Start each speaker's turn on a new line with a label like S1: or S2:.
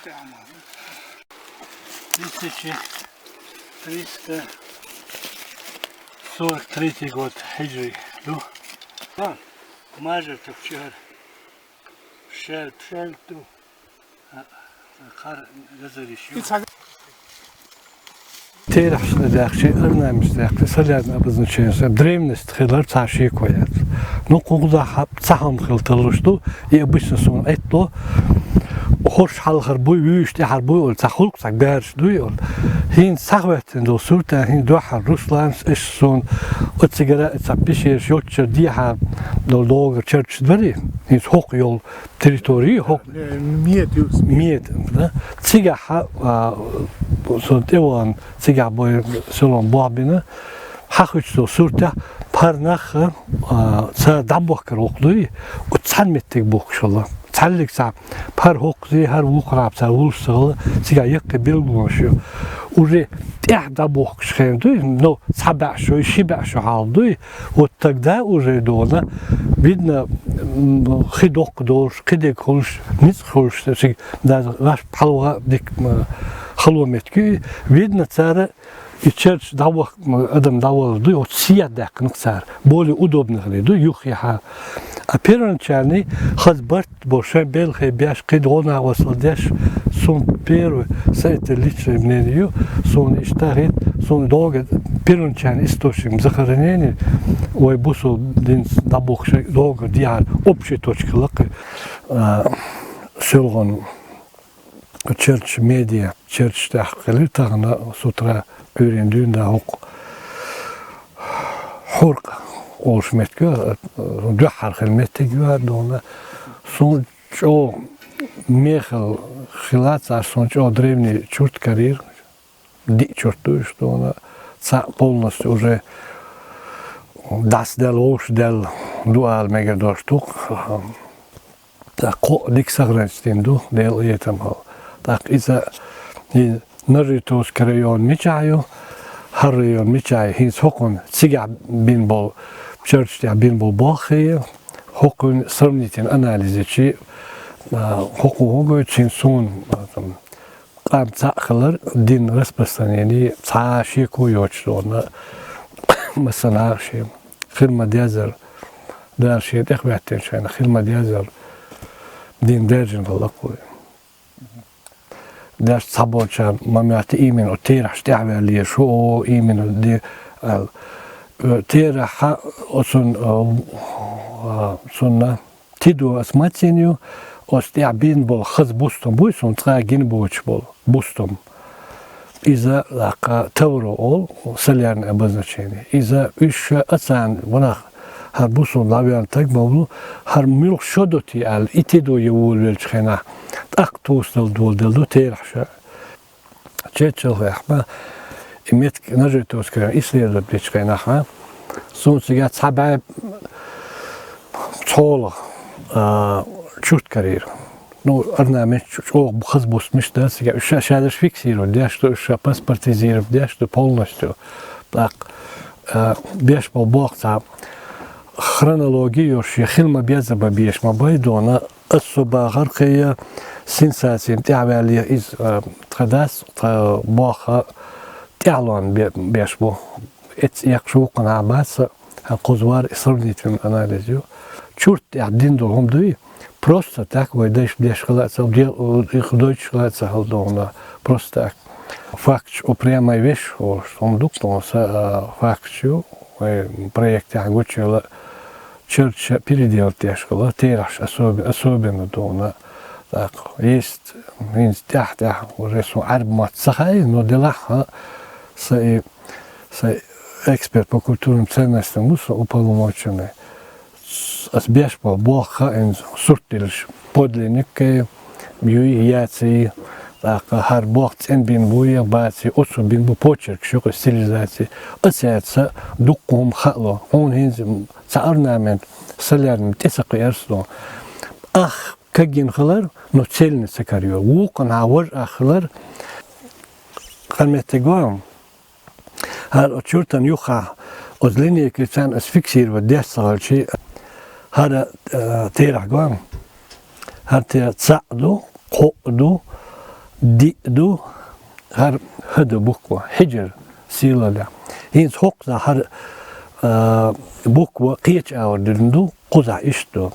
S1: 1343 год хиджри. Ну, мажет в чар. Шельту. Кар газарищу. Terasını dağışı, örneğimiz dağışı, salyan abızın çeyizem, drevnist xelar taşıyı koyar. No kuğda saham xıltılıştı, bışın son etlo, hoş halkar buy, büyüşte har buy ol, sahulk sak dağış duy ol. Hin sahvetin do surta, hin duhar Ruslan, iş son, o sigara, sapişir, şotçer, diha, do doğru çerçdveri, hin hok yol, teritoriyi, hok. Miyet, sigaha, så det var en sikkert bare så langt babene. Her så surte parnakhe så dabbakker okluy og tsalmettik bokşola. Tsallik sa par hokzi her vukrap sa ulsal sikkert ikke bilgonsju. Уже да бог шхенду, но сабашу и шибашу халду, вот тогда уже дона видно хидок дош, кидек холш, ниц холш, даже ваш палва дик халометки, видно цара и черч давах адам давал ду, вот сиядак нцар, более удобных ли ду юхиха. А первоначальный хазбарт больше белхе бяш кидона васладеш сон первый сайты личное мнение, сон иштагит, сон долго первоначальный источник захоронения, ой бусу дин дабухше долго диар общей точки лаки силгон черч медиа черч тахкали тагна сутра öğrendiğinde hok hurk oluşmet gör, duhar hizmette gör, ona son o Мехал хилаца, сначала древний чурт карьер, чурту, что она полностью уже даст дел ош дел дуал мегадор штук, так диксагранстинду дел етам хал. Так из-за нажитос район мечаю, хар район мечай, хинс хокон сига бинбол, чуртя бинбол бахи, хокон сравнительный анализ чи حقوق için son kamçaklar din распространения çaşı koyuyor ona mesela şey hizmet yazar der şey tekvetten şeyine hizmet yazar din dercin Allah koy der sabahça mamiyatı imin o terah tehveliye şu o imin di terah olsun sonra tidu asmatinio Ostia bin bol hız bustum bu son trağa gin boç bol bustum. İza laka tavro ol salyan abaznaçeni. İza üç atan buna her bu son laviyan tak bolu her milk şodoti al itido yevul velçena. Tak tostal dol deldo terahşa. Çeçel rahma imet najetos ka isledo biçena ha. Son sigat sabah çoğla чурт карьер. Ну, орнамент, о, хазбус мечта, сейчас фиксировать, да, что паспортизировать, да, что полностью. Так, беш по бог, хронологию, что хилма безаба беш, мабайдона, особо гаркая сенсация, تعمل из традас, бога, تعلن беш бо, якшо канабаса, قزوار сравнительный анализю. Чурт, один другом дуи. Просто так, вы дальше хладцал, их дочь хладцал дома, просто так. Факт, упрямая вещь, что он дукнулся, факт, что проект я готовил, черча переделать тяжко, тераж особенно дома. Так, есть, уже с арбмат сахай, но дела, эксперт по культурным ценностям, уполномоченный. Сбеж по Бога и суртилш подлинники, бьюи яйца, так хар Бог цен бин буя бацы, отцу бин бу почерк, что стилизации, отсяется дуком хало, он хинз царнамент, солярным тесакуерство. Ах, как гинхалар, но цельница карьер, вукан авор ахлар, харметегоем, хар очуртан юха, от линии кричан асфиксировать десалчи. هذا تيرح قام هذا تصعدوا قعدوا Di'du har hıdı bukva. Hicr silala. Hins hokza har bukva qiç ağır düründü. Kuza iştu.